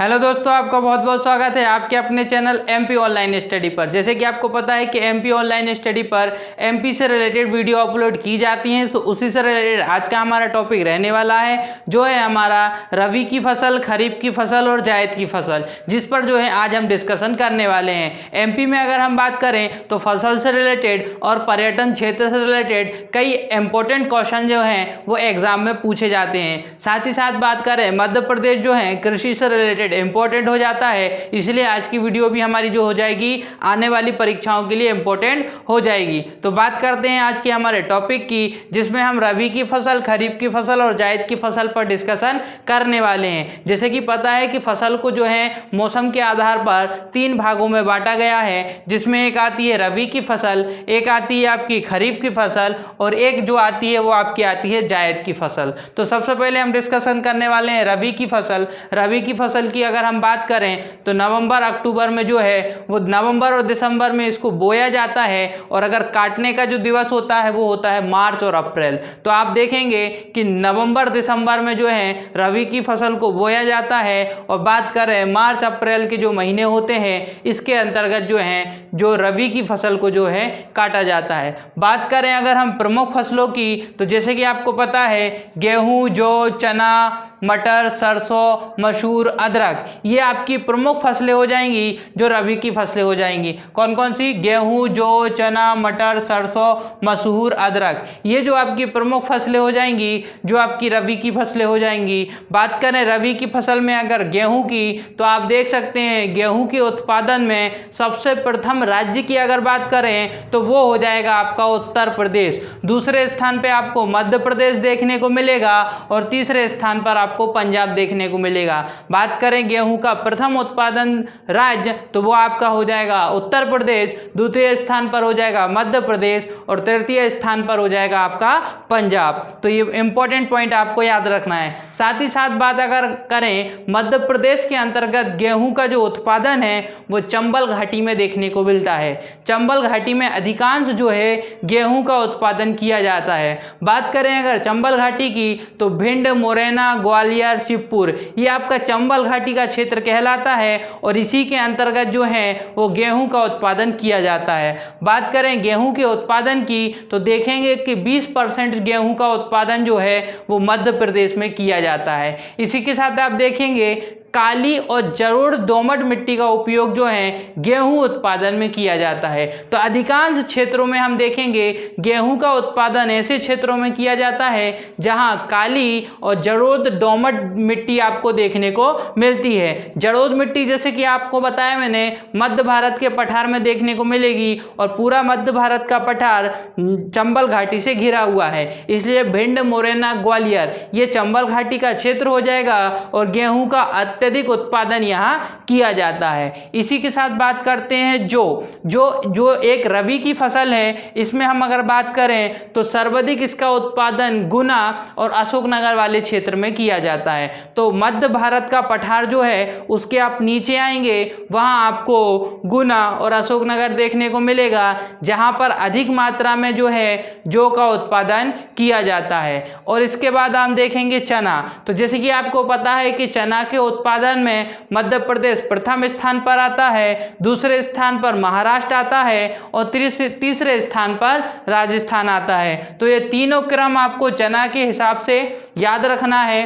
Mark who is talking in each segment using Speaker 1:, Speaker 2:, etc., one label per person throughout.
Speaker 1: Hello दोस्तों, आपका बहुत बहुत स्वागत है आपके अपने चैनल एमपी ऑनलाइन स्टडी पर। जैसे कि आपको पता है कि एमपी ऑनलाइन स्टडी पर एमपी से रिलेटेड वीडियो अपलोड की जाती हैं, तो उसी से रिलेटेड आज का हमारा टॉपिक रहने वाला है, जो है हमारा रबी की फसल, खरीफ की फसल और जायद की फसल, जिस पर जो है आज हम डिस्कशन करने वाले हैं। एमपी में अगर हम बात करें तो फसल से रिलेटेड और पर्यटन क्षेत्र से रिलेटेड कई इंपॉर्टेंट क्वेश्चन जो हैं वो एग्जाम में पूछे जाते हैं। साथ ही साथ बात करें मध्य प्रदेश जो है कृषि से रिलेटेड इंपॉर्टेंट हो जाता है, इसलिए आज की वीडियो भी हमारी जो हो जाएगी आने वाली परीक्षाओं के लिए इंपॉर्टेंट हो जाएगी। तो बात करते हैं आज के हमारे टॉपिक की, जिसमें हम रबी की फसल, खरीफ की फसल और जायद की फसल पर डिस्कशन करने वाले हैं। जैसे कि पता है कि फसल को जो है मौसम के आधार पर 3 भागों में बांटा गया है, जिसमें एक आती है रबी की फसल, एक आती है आपकी खरीफ की फसल और एक जो आती है वो आपकी आती है जायद की फसल। तो सबसे पहले हम डिस्कशन करने वाले हैं रबी की फसल। रबी की फसल की अगर हम बात करें तो नवंबर अक्टूबर में जो है वो नवंबर और दिसंबर में इसको बोया जाता है, और अगर काटने का जो दिवस होता है वो होता है मार्च और अप्रैल। तो आप देखेंगे कि नवंबर दिसंबर में जो है रबी की फसल को बोया जाता है, और बात करें मार्च अप्रैल के जो महीने होते हैं इसके अंतर्गत जो है जो रबी की फसल को जो है काटा जाता है। बात करें अगर हम प्रमुख फसलों की, तो जैसे कि आपको पता है गेहूं, जौ, चना, मटर, सरसों, मसूर, अदरक, ये आपकी प्रमुख फसलें हो जाएंगी जो रबी की फसलें हो जाएंगी। कौन कौन सी? गेहूं, जौ, चना, मटर, सरसों, मसूर, अदरक, ये जो आपकी प्रमुख फसलें हो जाएंगी जो आपकी रबी की फसलें हो जाएंगी। बात करें रबी की फसल में अगर गेहूं की, तो आप देख सकते हैं गेहूं के उत्पादन में सबसे प्रथम राज्य की अगर बात करें तो वो हो जाएगा आपका उत्तर प्रदेश। दूसरे स्थान पे आपको मध्य प्रदेश देखने को मिलेगा और तीसरे स्थान पर आपको पंजाब देखने को मिलेगा। बात करें गेहूं का प्रथम उत्पादन राज्य, तो वो आपका हो जाएगा उत्तर प्रदेश, द्वितीय स्थान पर हो जाएगा मध्य प्रदेश और तृतीय स्थान पर हो जाएगा आपका पंजाब। तो ये इंपॉर्टेंट पॉइंट आपको याद रखना है। साथ ही साथ बात अगर करें मध्य प्रदेश के अंतर्गत गेहूं का जो उत्पादन है वो चंबल घाटी में देखने को मिलता है। चंबल घाटी में अधिकांश जो है गेहूं का उत्पादन किया जाता है। बात करें अगर चंबल घाटी की, तो भिंड, मुरैना, ग्वालियर, शिवपुर, ये आपका चंबल घाटी का क्षेत्र कहलाता है और इसी के अंतर्गत जो है वो गेहूं का उत्पादन किया जाता है। बात करें गेहूं के उत्पादन की, तो देखेंगे कि 20% गेहूं का उत्पादन जो है वो मध्य प्रदेश में किया जाता है। इसी के साथ आप देखेंगे काली और जरूर दोमट मिट्टी का उपयोग जो है गेहूं उत्पादन में किया जाता है। तो अधिकांश क्षेत्रों में हम देखेंगे गेहूं का उत्पादन ऐसे क्षेत्रों में किया जाता है जहां काली और जरोद दोमट मिट्टी आपको देखने को मिलती है। जरोद मिट्टी जैसे कि आपको बताया मैंने मध्य भारत के पठार में देखने को मिलेगी, और पूरा मध्य भारत का पठार चंबल घाटी से घिरा हुआ है, इसलिए भिंड, मुरैना, ग्वालियर ये चंबल घाटी का क्षेत्र हो जाएगा और गेहूं का अत्यधिक उत्पादन यहाँ किया जाता है। इसी के साथ बात करते हैं जो एक रबी की फसल है। इसमें हम अगर बात करें तो सर्वाधिक इसका उत्पादन गुना और अशोकनगर वाले क्षेत्र में किया जाता है। तो मध्य भारत का पठार जो है उसके आप नीचे आएंगे, वहाँ आपको गुना और अशोकनगर देखने को मिलेगा, जहाँ पर अधिक मात्रा में जो है जौ का उत्पादन किया जाता है। और इसके बाद हम देखेंगे चना। तो जैसे कि आपको पता है कि चना के उत्पादन में मध्य प्रदेश प्रथम स्थान पर आता है, दूसरे स्थान पर महाराष्ट्र आता है और तीसरे स्थान पर राजस्थान आता है। तो ये तीनों क्रम आपको चना के हिसाब से याद रखना है।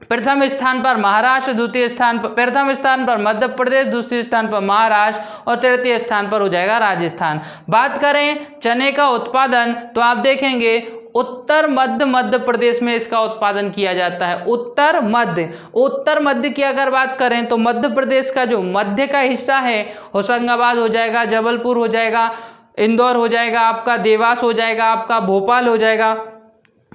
Speaker 1: प्रथम स्थान पर महाराष्ट्र, द्वितीय स्थान पर प्रथम स्थान पर मध्य प्रदेश, दूसरे स्थान पर महाराष्ट्र और तृतीय स्थान पर हो जाएगा राजस्थान। बात करें चने का उत्पादन, तो आप देखेंगे उत्तर मध्य प्रदेश में इसका उत्पादन किया जाता है। उत्तर मध्य की अगर बात करें तो मध्य प्रदेश का जो मध्य का हिस्सा है होशंगाबाद हो जाएगा, जबलपुर हो जाएगा, इंदौर हो जाएगा, आपका देवास हो जाएगा, आपका भोपाल हो जाएगा।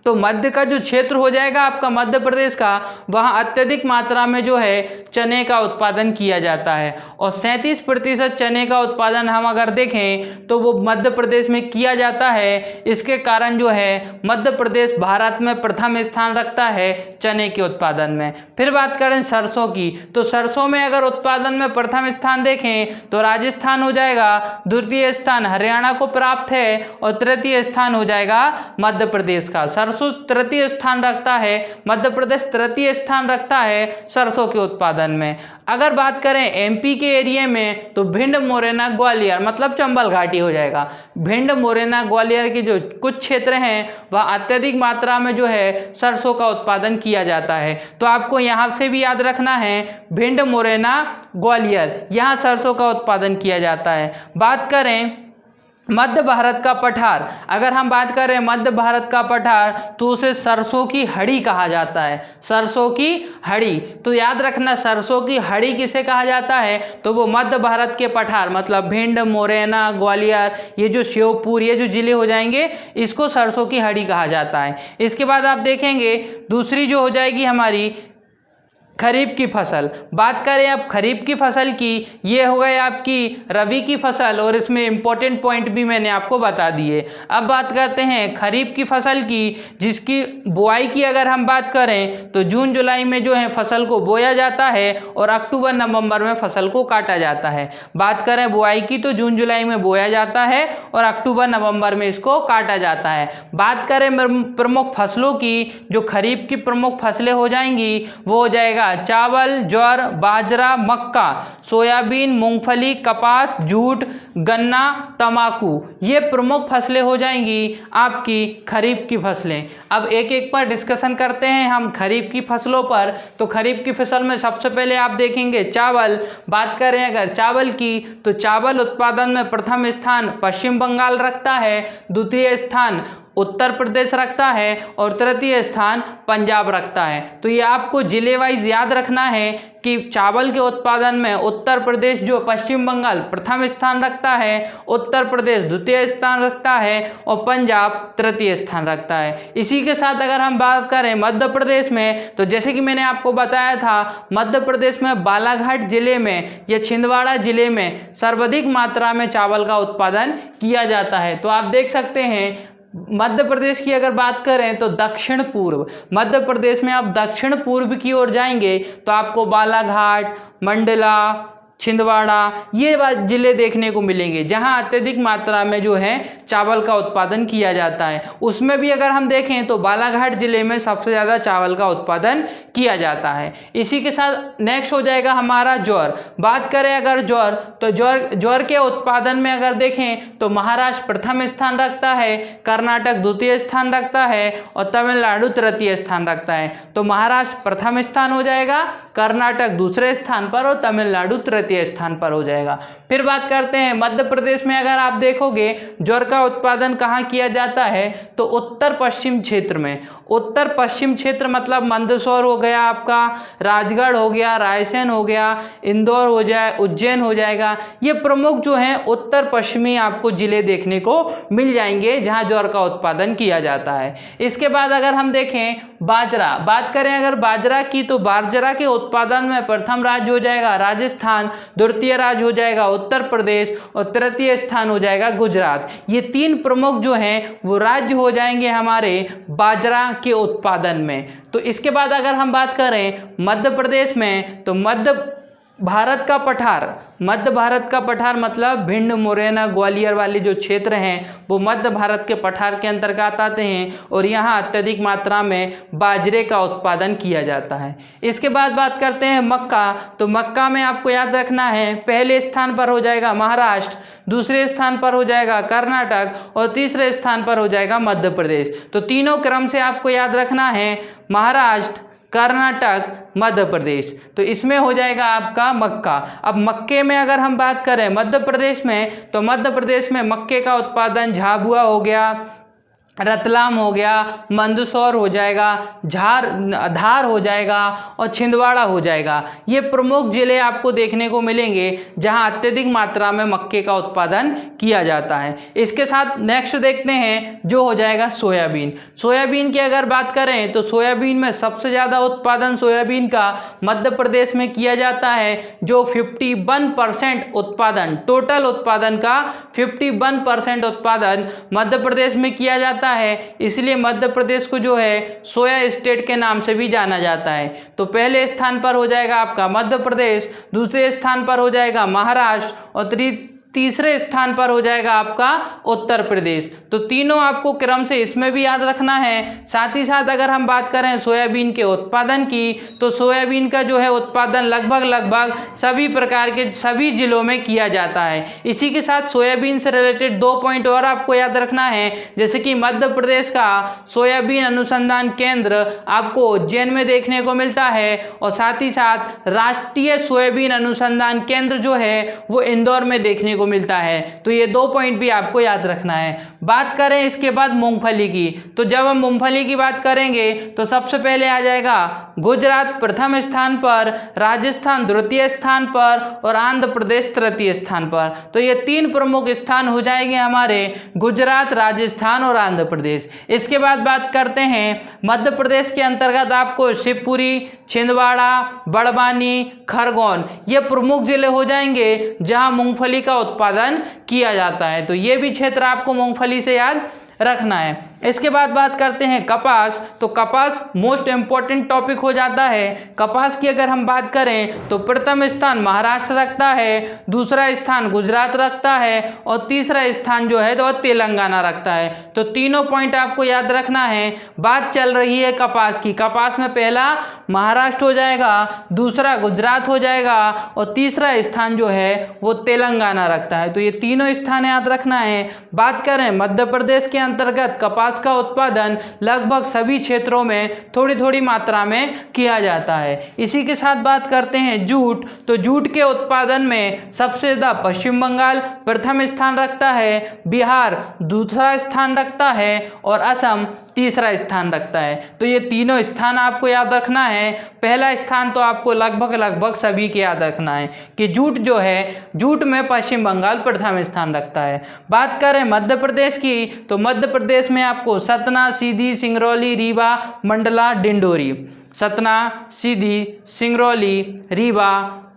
Speaker 1: तो मध्य का जो क्षेत्र हो जाएगा आपका मध्य प्रदेश का, वहाँ अत्यधिक मात्रा में जो है चने का उत्पादन किया जाता है, और 37% चने का उत्पादन हम अगर देखें तो वो मध्य प्रदेश में किया जाता है। इसके कारण जो है मध्य प्रदेश भारत में प्रथम स्थान रखता है चने के उत्पादन में। फिर बात करें सरसों की, तो सरसों में अगर उत्पादन में प्रथम स्थान देखें तो राजस्थान हो जाएगा, द्वितीय स्थान हरियाणा को प्राप्त है और तृतीय स्थान हो जाएगा मध्य प्रदेश का। सरसों तृतीय स्थान रखता है, मध्य प्रदेश तृतीय स्थान रखता है सरसों के उत्पादन में। अगर बात करें एमपी के एरिया में तो भिंड, मुरैना, ग्वालियर मतलब चंबल घाटी हो जाएगा। भिंड, मुरैना, ग्वालियर के जो कुछ क्षेत्र हैं वह अत्यधिक मात्रा में जो है सरसों का उत्पादन किया जाता है। तो आपको यहाँ से भी याद रखना है भिंड, मुरैना, ग्वालियर, यहाँ सरसों का उत्पादन किया जाता है। बात करें मध्य भारत का पठार, अगर हम बात करें मध्य भारत का पठार तो उसे सरसों की हड़ी कहा जाता है। सरसों की हड़ी, तो याद रखना सरसों की हड़ी किसे कहा जाता है, तो वो मध्य भारत के पठार मतलब भिंड, मुरैना, ग्वालियर, ये जो श्योपुर, ये जो जिले हो जाएंगे इसको सरसों की हड़ी कहा जाता है। इसके बाद आप देखेंगे दूसरी जो हो जाएगी हमारी खरीफ की फसल। बात करें अब खरीफ की फसल की, ये हो गए आपकी रबी की फसल और इसमें इंपॉर्टेंट पॉइंट भी मैंने आपको बता दिए। अब बात करते हैं खरीफ की फसल की, जिसकी बुआई की अगर हम बात करें तो जून जुलाई में जो है फसल को बोया जाता है और अक्टूबर नवंबर में फसल को काटा जाता है। बात करें बुआई की तो जून जुलाई में बोया जाता है और अक्टूबर नवंबर में इसको काटा जाता है। बात करें प्रमुख फसलों की, जो खरीफ की प्रमुख फसलें हो जाएंगी वो हो जाएगा चावल, ज्वार, बाजरा, मक्का, सोयाबीन, मूंगफली, कपास, जूट, गन्ना, तंबाकू, ये प्रमुख फसलें हो जाएंगी आपकी खरीफ की फसलें। अब एक एक पर डिस्कशन करते हैं हम खरीफ की फसलों पर। तो खरीफ की फसल में सबसे पहले आप देखेंगे चावल। बात करें अगर चावल की तो चावल उत्पादन में प्रथम स्थान पश्चिम बंगाल रखता है, द्वितीय स्थान उत्तर प्रदेश रखता है और तृतीय स्थान पंजाब रखता है। तो ये आपको जिले वाइज याद रखना है कि चावल के उत्पादन में उत्तर प्रदेश जो पश्चिम बंगाल प्रथम स्थान रखता है, उत्तर प्रदेश द्वितीय स्थान रखता है और पंजाब तृतीय स्थान रखता है। इसी के साथ अगर हम बात करें मध्य प्रदेश में, तो जैसे कि मैंने आपको बताया था मध्य प्रदेश में बालाघाट जिले में या छिंदवाड़ा जिले में सर्वाधिक मात्रा में चावल का उत्पादन किया जाता है। तो आप देख सकते हैं मध्य प्रदेश की अगर बात करें तो दक्षिण पूर्व, मध्य प्रदेश में आप दक्षिण पूर्व की ओर जाएंगे तो आपको बालाघाट, मंडला, छिंदवाड़ा ये जिले देखने को मिलेंगे जहां अत्यधिक मात्रा में जो है चावल का उत्पादन किया जाता है। उसमें भी अगर हम देखें तो बालाघाट जिले में सबसे ज़्यादा चावल का उत्पादन किया जाता है। इसी के साथ नेक्स्ट हो जाएगा हमारा ज्वार। बात करें अगर ज्वार तो ज्वार के उत्पादन में अगर देखें तो महाराष्ट्र प्रथम स्थान रखता है, कर्नाटक द्वितीय स्थान रखता है और तमिलनाडु तृतीय स्थान रखता है। तो महाराष्ट्र प्रथम स्थान हो जाएगा, कर्नाटक दूसरे स्थान पर और तमिलनाडु तृतीय स्थान पर हो जाएगा। फिर बात करते हैं मध्य प्रदेश में अगर आप देखोगे ज्वार का उत्पादन कहाँ किया जाता है तो उत्तर पश्चिम क्षेत्र में। उत्तर पश्चिम क्षेत्र मतलब मंदसौर हो गया आपका, राजगढ़ हो गया, रायसेन हो गया, इंदौर हो जाए, उज्जैन हो जाएगा। ये प्रमुख जो हैं उत्तर पश्चिमी आपको जिले देखने को मिल जाएंगे जहाँ ज्वार का उत्पादन किया जाता है। इसके बाद अगर हम देखें बाजरा, बात करें अगर बाजरा की तो बाजरा के उत्पादन में प्रथम राज्य हो जाएगा राजस्थान, द्वितीय राज्य हो जाएगा उत्तर प्रदेश और तृतीय स्थान हो जाएगा गुजरात। ये तीन प्रमुख जो हैं वो राज्य हो जाएंगे हमारे बाजरा के उत्पादन में। तो इसके बाद अगर हम बात करें मध्य प्रदेश में तो मध्य भारत का पठार, मध्य भारत का पठार मतलब भिंड, मुरैना, ग्वालियर वाले जो क्षेत्र हैं वो मध्य भारत के पठार के अंतर्गत आते हैं और यहाँ अत्यधिक मात्रा में बाजरे का उत्पादन किया जाता है। इसके बाद बात करते हैं मक्का। तो मक्का में आपको याद रखना है पहले स्थान पर हो जाएगा महाराष्ट्र, दूसरे स्थान पर हो जाएगा कर्नाटक और तीसरे स्थान पर हो जाएगा मध्य प्रदेश। तो तीनों क्रम से आपको याद रखना है महाराष्ट्र, कर्नाटक, मध्य प्रदेश। तो इसमें हो जाएगा आपका मक्का। अब मक्के में अगर हम बात करें मध्य प्रदेश में तो मध्य प्रदेश में मक्के का उत्पादन झाबुआ हो गया, रतलाम हो गया, मंदसौर हो जाएगा, धार हो जाएगा और छिंदवाड़ा हो जाएगा। ये प्रमुख जिले आपको देखने को मिलेंगे जहां अत्यधिक मात्रा में मक्के का उत्पादन किया जाता है। इसके साथ नेक्स्ट देखते हैं जो हो जाएगा सोयाबीन। सोयाबीन की अगर बात करें तो सोयाबीन में सबसे ज़्यादा उत्पादन सोयाबीन का मध्य प्रदेश में किया जाता है, जो 51% उत्पादन, टोटल उत्पादन का 51% उत्पादन मध्य प्रदेश में किया जाता है। इसलिए मध्य प्रदेश को जो है सोया स्टेट के नाम से भी जाना जाता है। तो पहले स्थान पर हो जाएगा आपका मध्य प्रदेश, दूसरे स्थान पर हो जाएगा महाराष्ट्र और तृतीय तीसरे स्थान पर हो जाएगा आपका उत्तर प्रदेश। तो तीनों आपको क्रम से इसमें भी याद रखना है। साथ ही साथ अगर हम बात करें सोयाबीन के उत्पादन की, तो सोयाबीन का जो है उत्पादन लगभग सभी प्रकार के सभी जिलों में किया जाता है। इसी के साथ सोयाबीन से रिलेटेड 2 पॉइंट और आपको याद रखना है, जैसे कि मध्य प्रदेश का सोयाबीन अनुसंधान केंद्र आपको उज्जैन में देखने को मिलता है, और साथ ही साथ राष्ट्रीय सोयाबीन अनुसंधान केंद्र जो है वो इंदौर में देखने को मिलता है। तो ये 2 पॉइंट भी आपको याद रखना है। बात करें इसके बाद मूंगफली की, तो जब हम मूंगफली की बात करेंगे तो सबसे पहले आ जाएगा गुजरात प्रथम स्थान पर, राजस्थान द्वितीय स्थान पर और आंध्र प्रदेश तृतीय स्थान पर। तो ये 3 प्रमुख स्थान हो जाएंगे हमारे गुजरात, राजस्थान और आंध्र प्रदेश। इसके बाद बात करते हैं मध्य प्रदेश के अंतर्गत आपको शिवपुरी, छिंदवाड़ा, बड़वानी, खरगोन ये प्रमुख जिले हो जाएंगे जहां मूंगफली का उत्पादन किया जाता है। तो ये भी क्षेत्र आपको मूंगफली से याद रखना है। इसके बाद बात करते हैं कपास, तो कपास मोस्ट इम्पॉर्टेंट टॉपिक हो जाता है। कपास की अगर हम बात करें तो प्रथम स्थान महाराष्ट्र रखता है, दूसरा स्थान गुजरात रखता है और तीसरा स्थान जो है तो तेलंगाना रखता है। तो तीनों पॉइंट आपको याद रखना है। बात चल रही है कपास की, कपास में पहला महाराष्ट्र हो जाएगा, दूसरा गुजरात हो जाएगा और तीसरा स्थान जो है वो तेलंगाना रखता है। तो ये तीनों स्थान याद रखना है। बात करें मध्य प्रदेश के अंतर्गत कपास का उत्पादन लगभग सभी क्षेत्रों में थोड़ी थोड़ी मात्रा में किया जाता है। इसी के साथ बात करते हैं जूट, तो जूट के उत्पादन में सबसे ज़्यादा पश्चिम बंगाल प्रथम स्थान रखता है, बिहार दूसरा स्थान रखता है और असम तीसरा स्थान रखता है। तो ये तीनों स्थान आपको याद रखना है। पहला स्थान तो आपको लगभग सभी के याद रखना है कि जूट जो है, जूट में पश्चिम बंगाल प्रथम स्थान रखता है। बात करें मध्य प्रदेश की, तो मध्य प्रदेश में आपको सतना, सीधी, सिंगरौली, रीवा, मंडला, डिंडोरी, सतना, सीधी, सिंगरौली, रीवा,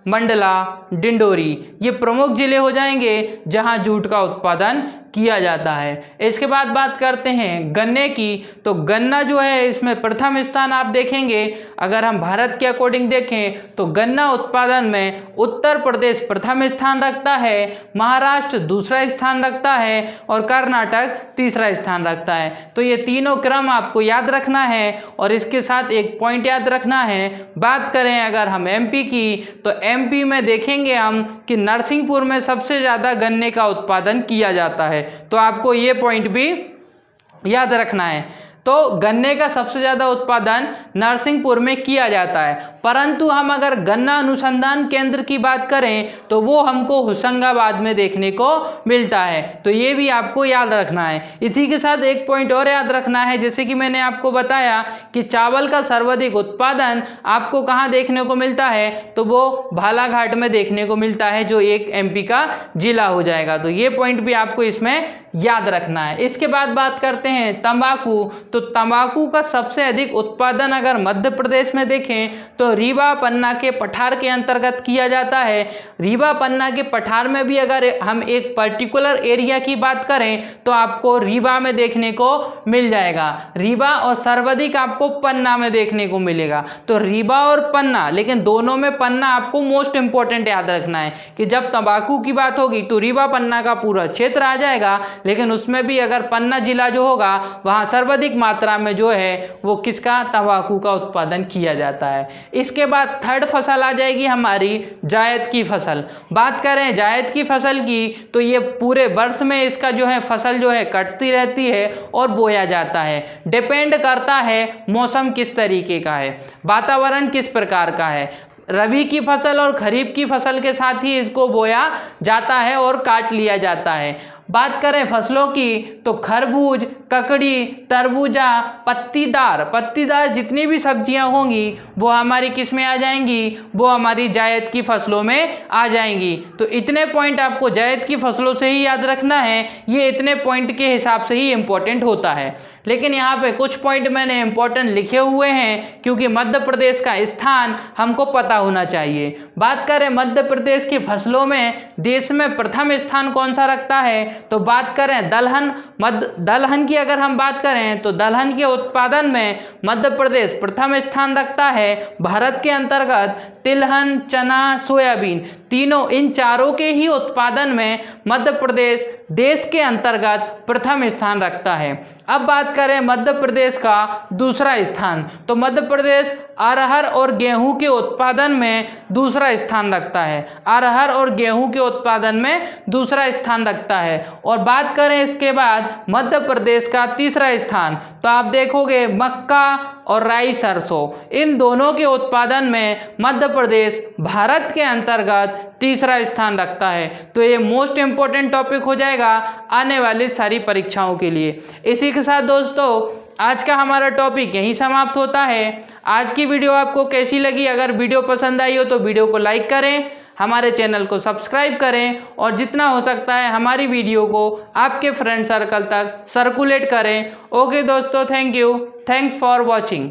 Speaker 1: मंडला, डिंडोरी ये प्रमुख जिले हो जाएंगे जहां जूट का उत्पादन किया जाता है। इसके बाद बात करते हैं गन्ने की, तो गन्ना जो है इसमें प्रथम स्थान आप देखेंगे। अगर हम भारत के अकॉर्डिंग देखें तो गन्ना उत्पादन में उत्तर प्रदेश प्रथम स्थान रखता है, महाराष्ट्र दूसरा स्थान रखता है और कर्नाटक तीसरा स्थान रखता है। तो ये तीनों क्रम आपको याद रखना है और इसके साथ एक पॉइंट याद रखना है। बात करें अगर हम एमपी की, तो एमपी में देखेंगे हम कि नरसिंहपुर में सबसे ज़्यादा गन्ने का उत्पादन किया जाता है। तो आपको ये पॉइंट भी याद रखना है। तो गन्ने का सबसे ज़्यादा उत्पादन नरसिंहपुर में किया जाता है, परंतु हम अगर गन्ना अनुसंधान केंद्र की बात करें तो वो हमको होशंगाबाद में देखने को मिलता है। तो ये भी आपको याद रखना है। इसी के साथ एक पॉइंट और याद रखना है, जैसे कि मैंने आपको बताया कि चावल का सर्वाधिक उत्पादन आपको कहाँ देखने को मिलता है, तो वो बालाघाट में देखने को मिलता है, जो एक एमपी का जिला हो जाएगा। तो ये पॉइंट भी आपको इसमें याद रखना है। इसके बाद बात करते हैं तंबाकू, तो तंबाकू का सबसे अधिक उत्पादन अगर मध्य प्रदेश में देखें तो रीवा पन्ना के पठार के अंतर्गत किया जाता है। रीवा पन्ना के पठार में भी अगर हम एक पर्टिकुलर एरिया की बात करें तो आपको रीवा में देखने को मिल जाएगा, रीवा, और सर्वाधिक आपको पन्ना में देखने को मिलेगा। तो रीवा और पन्ना, लेकिन दोनों में पन्ना आपको मोस्ट इंपॉर्टेंट याद रखना है कि जब तंबाकू की बात होगी तो रीवा पन्ना का पूरा क्षेत्र आ जाएगा, लेकिन उसमें भी अगर पन्ना जिला जो होगा वहाँ सर्वाधिक मात्रा में जो है वो किसका, तंबाकू का उत्पादन किया जाता है। इसके बाद थर्ड फसल आ जाएगी हमारी जायद की फसल। बात करें जायद की फसल की तो ये पूरे वर्ष में इसका जो है फसल जो है कटती रहती है और बोया जाता है। डिपेंड करता है मौसम किस तरीके का है, वातावरण किस प्रकार का है। रबी की फसल और खरीफ की फसल के साथ ही इसको बोया जाता है और काट लिया जाता है। बात करें फसलों की तो खरबूज, ककड़ी, तरबूजा, पत्तीदार जितनी भी सब्जियां होंगी वो हमारी किस में आ जाएंगी, वो हमारी जायद की फसलों में आ जाएंगी। तो इतने पॉइंट आपको जायद की फसलों से ही याद रखना है, ये इतने पॉइंट के हिसाब से ही इम्पोर्टेंट होता है। लेकिन यहाँ पे कुछ पॉइंट मैंने इम्पोर्टेंट लिखे हुए हैं क्योंकि मध्य प्रदेश का स्थान हमको पता होना चाहिए। बात करें मध्य प्रदेश की फसलों में देश में प्रथम स्थान कौन सा रखता है, तो बात करें दलहन की अगर हम बात करें तो दलहन के उत्पादन में मध्य प्रदेश प्रथम स्थान रखता है। भारत के अंतर्गत तिलहन, चना, सोयाबीन तीनों इन चारों के ही उत्पादन में मध्य प्रदेश देश के अंतर्गत प्रथम स्थान रखता है। अब बात करें मध्य प्रदेश का दूसरा स्थान, तो मध्य प्रदेश अरहर और गेहूं के उत्पादन में दूसरा स्थान रखता है। अरहर और गेहूं के उत्पादन में दूसरा स्थान रखता है। और बात करें इसके बाद मध्य प्रदेश का तीसरा स्थान, तो आप देखोगे मक्का और राई, सरसों, इन दोनों के उत्पादन में मध्य प्रदेश भारत के अंतर्गत तीसरा स्थान रखता है। तो ये मोस्ट इंपॉर्टेंट टॉपिक हो जाएगा आने वाली सारी परीक्षाओं के लिए। इसी के साथ दोस्तों आज का हमारा टॉपिक यहीं समाप्त होता है। आज की वीडियो आपको कैसी लगी? अगर वीडियो पसंद आई हो तो वीडियो को लाइक करें, हमारे चैनल को सब्सक्राइब करें और जितना हो सकता है हमारी वीडियो को आपके फ्रेंड सर्कल तक सर्कुलेट करें। ओके दोस्तों, thank you, thanks for watching.